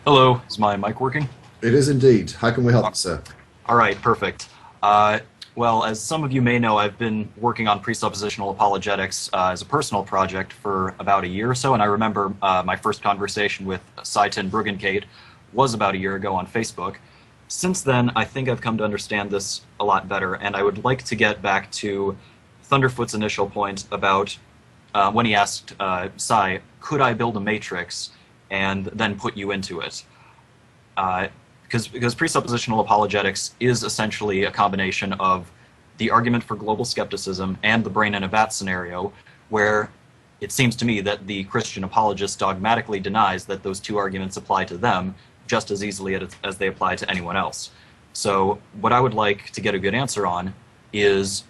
Hello, is my mic working? It is indeed. How can we help Uh, you, sir? All right, perfect. Well, as some of you may know, I've been working on presuppositional apologetics as a personal project for about a year or so, and I remember my first conversation with Bruggencate was about a year ago on Facebook. Since then, I think I've come to understand this a lot better, and I would like to get back to Thunderfoot's initial point about when he asked could I build a matrix and then put you into it? Because presuppositional apologetics is essentially a combination of the argument for global skepticism and the brain in a vat scenario, where it seems to me that the Christian apologist dogmatically denies that those two arguments apply to them just as easily as they apply to anyone else. So what I would like to get a good answer on is,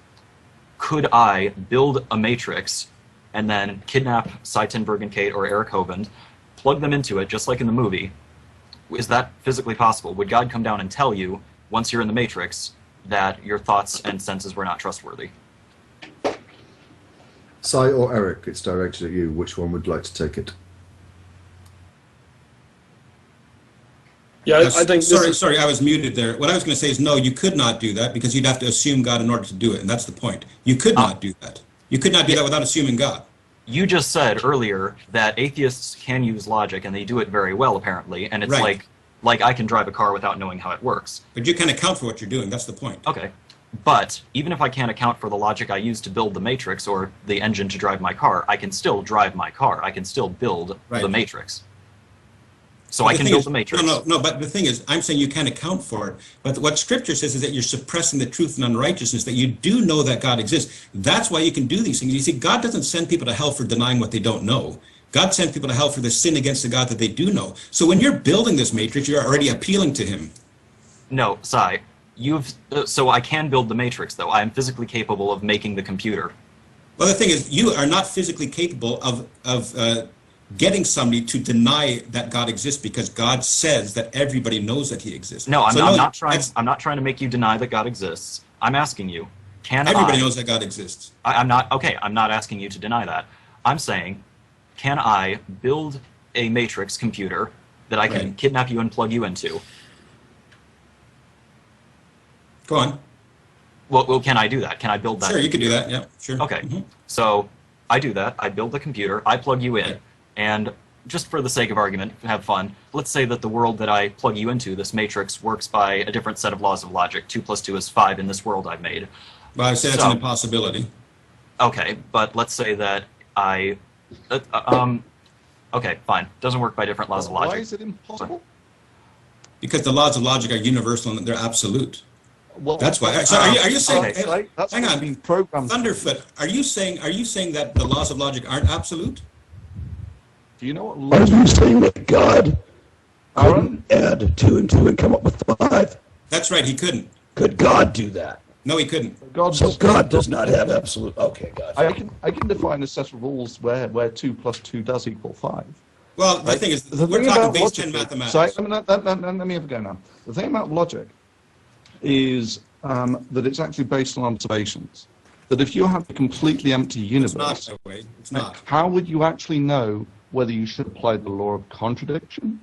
could I build a matrix and then kidnap Bruggencate or Eric Hovind, plug them into it just like in the movie? Is that physically possible? Would God come down and tell you, once you're in the matrix, that your thoughts and senses were not trustworthy? Sai or Eric, it's directed at you. Which one would like to take it? Yeah, I think. Sorry, I was muted there. What I was going to say is no, you could not do that because you'd have to assume God in order to do it, and that's the point. You could not do that. You could not do that without assuming God. You just said earlier that atheists can use logic, and they do it very well, apparently, and it's Right. like I can drive a car without knowing how it works. But you can account for what you're doing. That's the point. Okay. But even if I can't account for the logic I use to build the matrix or the engine to drive my car, I can still drive my car. I can still build Right. the matrix. So But I the can thing build is- the matrix. No, but the thing is, I'm saying you can account for it. But what Scripture says is that you're suppressing the truth and unrighteousness, that you do know that God exists. That's why you can do these things. You see, God doesn't send people to hell for denying what they don't know. God sends people to hell for the sin against the God that they do know. So when you're building this matrix, you're already appealing to him. No, Sai, so I can build the matrix, though. I am physically capable of making the computer. Well, the thing is, you are not physically capable of getting somebody to deny that God exists because God says that everybody knows that he exists. No, I'm, So I'm no, not trying. that's- I'm not trying to make you deny that God exists. I'm asking you, can Everybody I? knows that God exists. I'm not. Okay, I'm not asking you to deny that. I'm saying, can I build a matrix computer that I can Right. kidnap you and plug you into? Go on. Well, can I do that? Can I build that? Sure, you could do that. Yeah, sure. Okay, Mhm. so I do that. I build the computer. I plug you in, Right. and just for the sake of argument, have fun. Let's say that the world that I plug you into, this matrix, works by a different set of laws of logic. 2 + 2 is 5 in this world I've made. Well, I would say that's So- an impossibility. Okay, but let's say that okay, fine. Doesn't work by different laws of logic. Why is it impossible? Because the laws of logic are universal and they're absolute. Well, That's why. So are you saying? okay. Hey, That's hang what's on, been programmed. Thunderfoot. Are you saying that the laws of logic aren't absolute? Do you know what Are logic you saying that God couldn't add 2 and 2 and come up with 5? That's right. He couldn't. Could God do that? No, he couldn't. God So God does not have absolute. Okay, God. I can define a set of rules where 2 + 2 does equal 5. Well, the thing is, The we're thing talking about base logic 10 is- mathematics. So let me have a go now. The thing about logic is that it's actually based on observations. That if you have a completely empty It's not universe, that way. It's not. how would you actually know whether you should apply the law of contradiction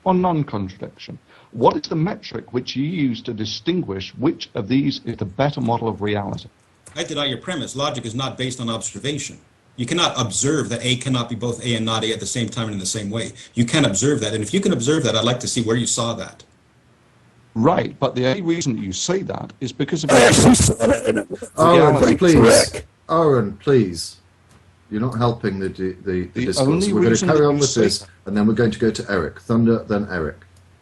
or non-contradiction? What is the metric which you use to distinguish which of these is the better model of reality? I deny your premise. Logic is not based on observation. You cannot observe that A cannot be both A and not A at the same time and in the same way. You can observe that. And if you can observe that, I'd like to see where you saw that. Right, but the only reason that you say that is because of I actually saw that in it. Aaron, Reality. please. Correct. Aaron, please. You're not helping the discourse. only We're going to reason carry that on you with say this, that- and then we're going to go to Eric. Thunder, then Eric.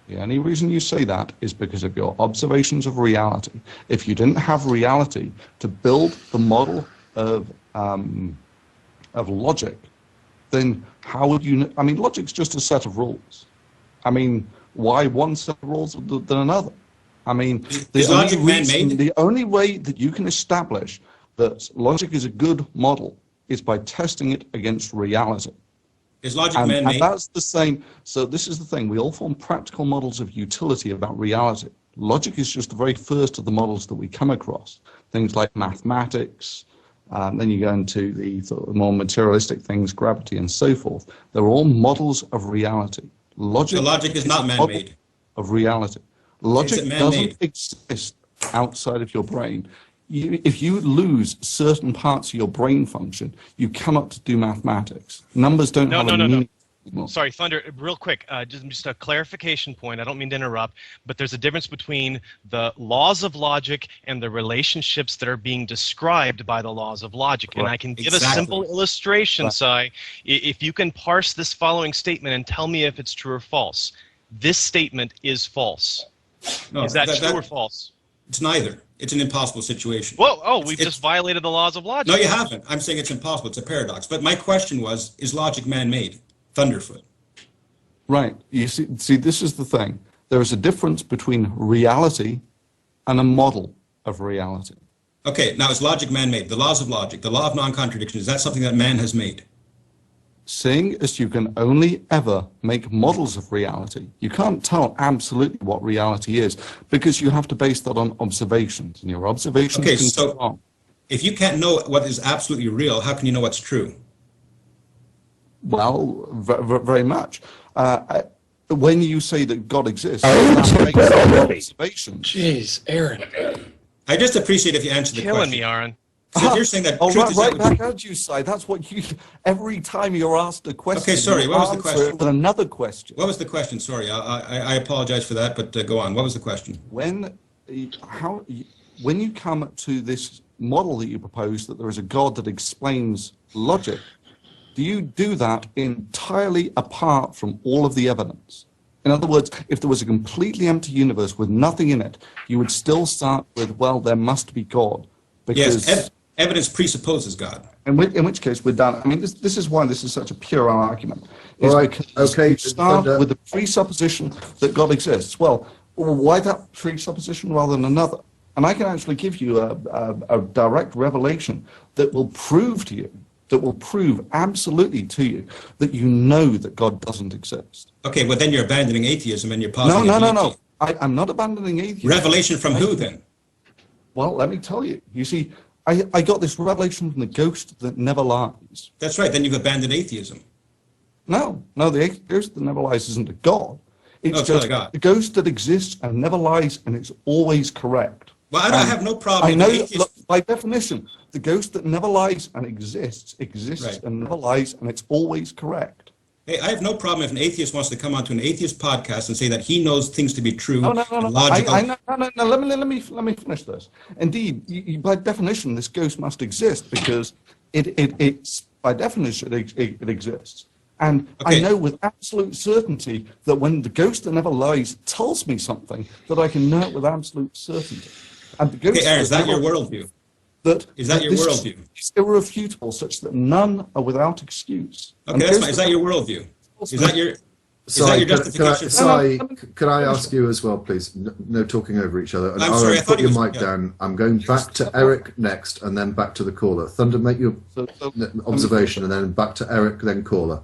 The only reason you say that is because of your observations of reality. If you didn't have reality to build the model of logic, then how would you? I mean, logic's just a set of rules. I mean, why one set of rules than another? I mean, Is logic man-made? the only way that you can establish that logic is a good model is by testing it against reality. Is logic And man-made? that's the same. So this is the thing. We all form practical models of utility about reality. Logic is just the very first of the models that we come across. Things like mathematics, then you go into the sort of more materialistic things, gravity and so forth. They're all models of reality. Logic, So logic is not man-made. of reality. Logic Is it man-made? doesn't exist outside of your brain. If you lose certain parts of your brain function, you cannot do mathematics. Numbers don't have a meaning. Sorry, Thunder, real quick, just a clarification point. I don't mean to interrupt, but there's a difference between the laws of logic and the relationships that are being described by the laws of logic. And I can give a simple illustration, Si. If you can parse this following statement and tell me if it's true or false. This statement is false. No, is that true or false? It's neither. It's an impossible situation. Whoa, we've just violated the laws of logic. No, you haven't. I'm saying it's impossible. It's a paradox. But my question was, is logic man-made? Thunderfoot. Right. You see, this is the thing. There is a difference between reality and a model of reality. Okay, now is logic man-made? The laws of logic, the law of non-contradiction, is that something that man has made? Seeing as you can only ever make models of reality, you can't tell absolutely what reality is because you have to base that on observations, and your observations can be wrong. If you can't know what is absolutely real, how can you know what's true? Well, very much. When you say that God exists, that's based on observations. Jeez, Aaron. I just appreciate if you answer the Killing question. me, Aaron. So you're saying that truth is right that back at you, Si. That's what you. Every time you're asked a question, Okay, sorry, what was the you question? answer it with another question. What was the question? Sorry, I apologize for that, but go on. What was the question? When you come to this model that you propose, that there is a God that explains logic, do you do that entirely apart from all of the evidence? In other words, if there was a completely empty universe with nothing in it, you would still start with, well, there must be God. Because Yes, evidence presupposes God. in which case we're done. I mean, this is why this is such a pure argument. All right, Because okay, you start with the presupposition that God exists. Well, why that presupposition rather than another? And I can actually give you a direct revelation that will prove to you, that will prove absolutely to you that you know that God doesn't exist. Okay, well then you're abandoning atheism and you're positing. No. I'm not abandoning atheism. Revelation from who then? Well, let me tell you. You see, I got this revelation from the ghost that never lies. That's right, then you've abandoned atheism. No, the ghost that never lies isn't a God. It's it's just not a God. the ghost that exists and never lies, and it's always correct. Well, I have no problem. I know, with atheist- look, by definition, the ghost that never lies and exists Right. and never lies, and it's always correct. Hey, I have no problem if an atheist wants to come onto an atheist podcast and say that he knows things to be true No. and logical. No. Let me finish this. Indeed, by definition, this ghost must exist because it's by definition it exists. And Okay. I know with absolute certainty that when the ghost that never lies tells me something, that I can know it with absolute certainty. And the ghost Okay, Aaron, is that your never- worldview? Is that your this worldview? Is irrefutable, such that none are without excuse. Okay, And that's ghosts fine. Is that your worldview? Is that your Sorry, justification? could I ask you as well, please? No talking over each other. And I'm sorry, I Aaron, thought put he your was- mic yeah. down. I'm going back to Eric next, and then back to the caller. Thunder, make your observation, and then back to Eric, then caller.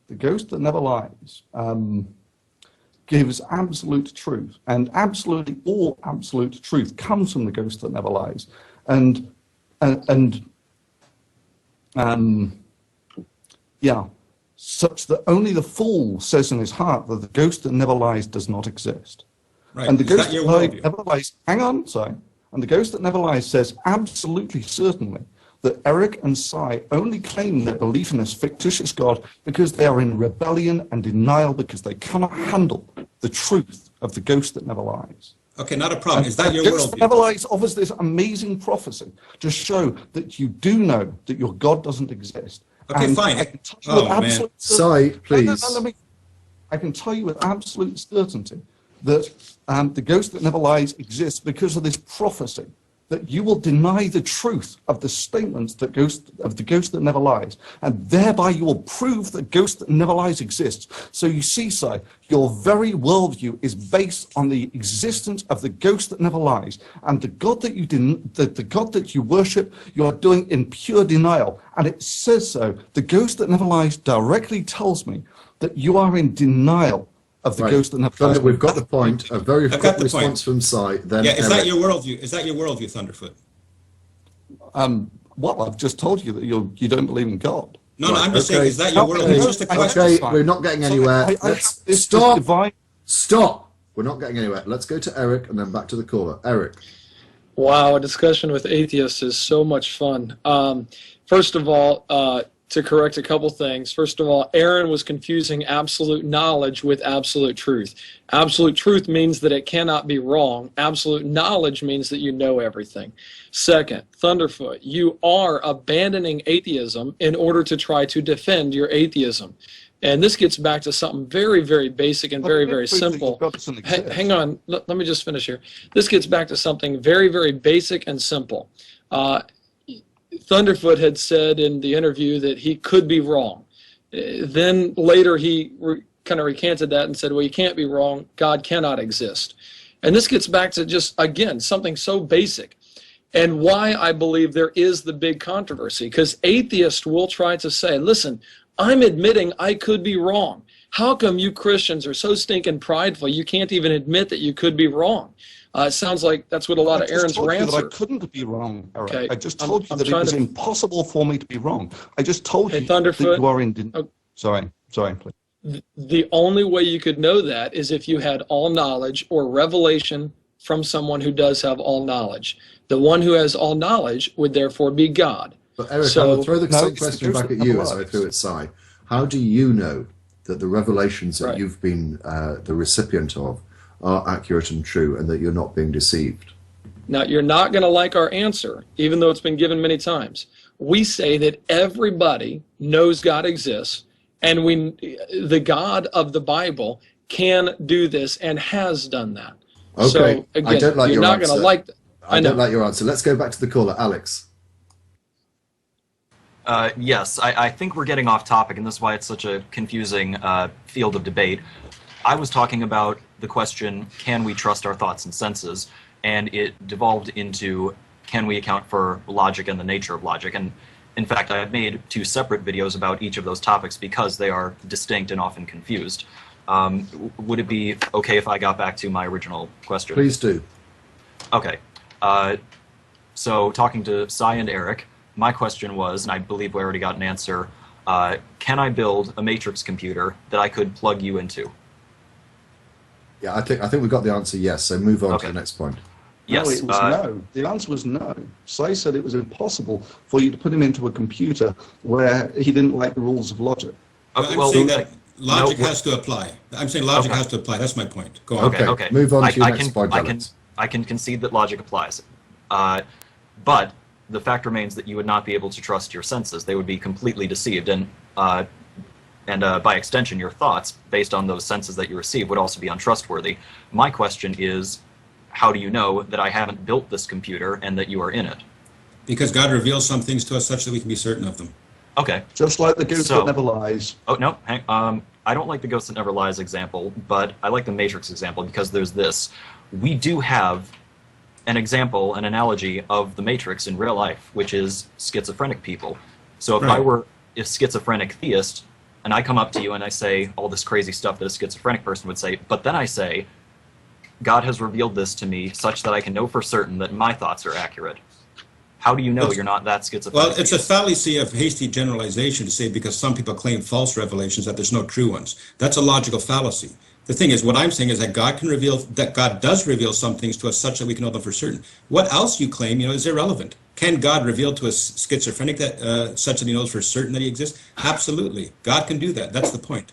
The ghost that never lies gives absolute truth, and absolutely all absolute truth comes from the ghost that never lies, and such that only the fool says in his heart that the ghost that never lies does not exist. Right. And the Is ghost that your that worldview? never lies, hang on, sorry. And the ghost that never lies says absolutely certainly that Eric and Si only claim their belief in this fictitious God because they are in rebellion and denial because they cannot handle the truth of the ghost that never lies. Okay, not a problem. Is that your The ghost that never worldview? lies offers this amazing prophecy to show that you do know that your God doesn't exist. Okay, And fine. I can tell you with Oh, man. absolute Si, certainty- please. I can tell you with absolute certainty that the ghost that never lies exists because of this prophecy, that you will deny the truth of the statements that the ghost that never lies, and thereby you will prove that ghost that never lies exists. So you see, Si, your very worldview is based on the existence of the ghost that never lies, and the God that the God that you worship, you are doing in pure denial. And it says so. The ghost that never lies directly tells me that you are in denial of the Right. ghost that never Thunder, lies. we've got the point. A very I've got quick the response from Si. Then Yeah, is Eric. that your worldview? Is that your worldview, Thunderfoot? Well, I've just told you that you don't believe in God. No, Right, I'm just okay. saying, is that your world? It's just a question. Okay, we're not getting anywhere. Let's stop. Divine. Stop. We're not getting anywhere. Let's go to Eric and then back to the caller. Eric. Wow, a discussion with atheists is so much fun. First of all, to correct a couple things. First of all, Aaron was confusing absolute knowledge with absolute truth. Absolute truth means that it cannot be wrong. Absolute knowledge means that you know everything. Second, Thunderfoot, you are abandoning atheism in order to try to defend your atheism. And this gets back to something very, very basic and very, very simple. Hang on, let me just finish here. This gets back to something very, very basic and simple. Thunderfoot had said in the interview that he could be wrong. Then later he kind of recanted that and said, well, you can't be wrong. God cannot exist. And this gets back to just, again, something so basic. And why I believe there is the big controversy, because atheists will try to say, listen, I'm admitting I could be wrong. How come you Christians are so stinking prideful you can't even admit that you could be wrong? It sounds like that's what a lot of Aaron's rants are. I couldn't be wrong, Eric. Okay. I just told you that it was impossible for me to be wrong. I just told you Thunderfoot, that you are in... Sorry, please. The only way you could know that is if you had all knowledge or revelation from someone who does have all knowledge. The one who has all knowledge would therefore be God. But Eric, I will throw the same question back at you as I threw at Si. How do you know that the revelations that you've been the recipient of are accurate and true, and that you're not being deceived? Now, you're not going to like our answer, even though it's been given many times. We say that everybody knows God exists, and the God of the Bible can do this and has done that. Okay, so, again, I don't like you're your not answer. going to like that. I don't like your answer. Let's go back to the caller, Alex. Yes, I think we're getting off topic, and this is why it's such a confusing field of debate. I was talking about the question, can we trust our thoughts and senses? And it devolved into, can we account for logic and the nature of logic? And in fact, I have made 2 separate videos about each of those topics because they are distinct and often confused. Would it be okay if I got back to my original question? Please do. Okay. So talking to Si and Eric, my question was, and I believe we already got an answer, can I build a matrix computer that I could plug you into? Yeah, I think we got the answer yes, so move on to the next point. Yes. No, it was no. The answer was no. Si said it was impossible for you to put him into a computer where he didn't like the rules of logic. I'm saying that logic has to apply. I'm saying logic has to apply. That's my point. Go on. Okay. Move on to your next point, Alex. I can concede that logic applies. But the fact remains that you would not be able to trust your senses. They would be completely deceived, and by extension, your thoughts, based on those senses that you receive, would also be untrustworthy. My question is, how do you know that I haven't built this computer and that you are in it? Because God reveals some things to us such that we can be certain of them. Okay. Just like the ghost that never lies. Oh, no, I don't like the ghost that never lies example, but I like the Matrix example because there's this. We do have an example, an analogy of the Matrix in real life, which is schizophrenic people. So if I were a schizophrenic theist, and I come up to you and I say all this crazy stuff that a schizophrenic person would say, but then I say, God has revealed this to me such that I can know for certain that my thoughts are accurate. How do you know you're not that schizophrenic? Well, it's a fallacy of hasty generalization to say because some people claim false revelations that there's no true ones. That's a logical fallacy. The thing is, what I'm saying is that God does reveal some things to us such that we can know them for certain. What else you claim, is irrelevant. Can God reveal to a schizophrenic that such that he knows for certain that he exists? Absolutely. God can do that. That's the point.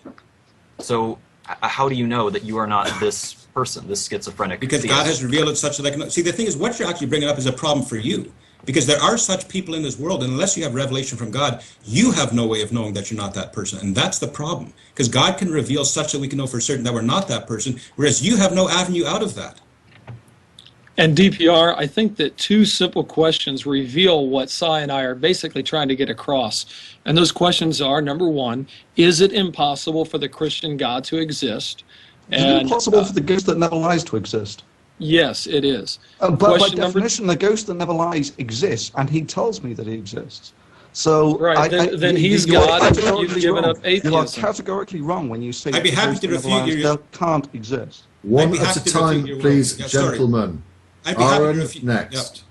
So how do you know that you are not this person, this schizophrenic Because theist? God has revealed it such that I can know. See, the thing is, what you're actually bringing up is a problem for you. Because there are such people in this world, and unless you have revelation from God, you have no way of knowing that you're not that person. And that's the problem. Because God can reveal such that we can know for certain that we're not that person, whereas you have no avenue out of that. And DPR, I think that 2 simple questions reveal what Si and I are basically trying to get across. And those questions are, number 1, is it impossible for the Christian God to exist? Is it impossible for the ghost that never lies to exist? Yes, it is. But by definition, the ghost that never lies exists, and he tells me that he exists. So then he's God, and you've given up atheism. You are categorically wrong when you say I'd be happy to refute your... can't exist. One at a time, please, gentlemen. I'd be happy to Aaron refute... next.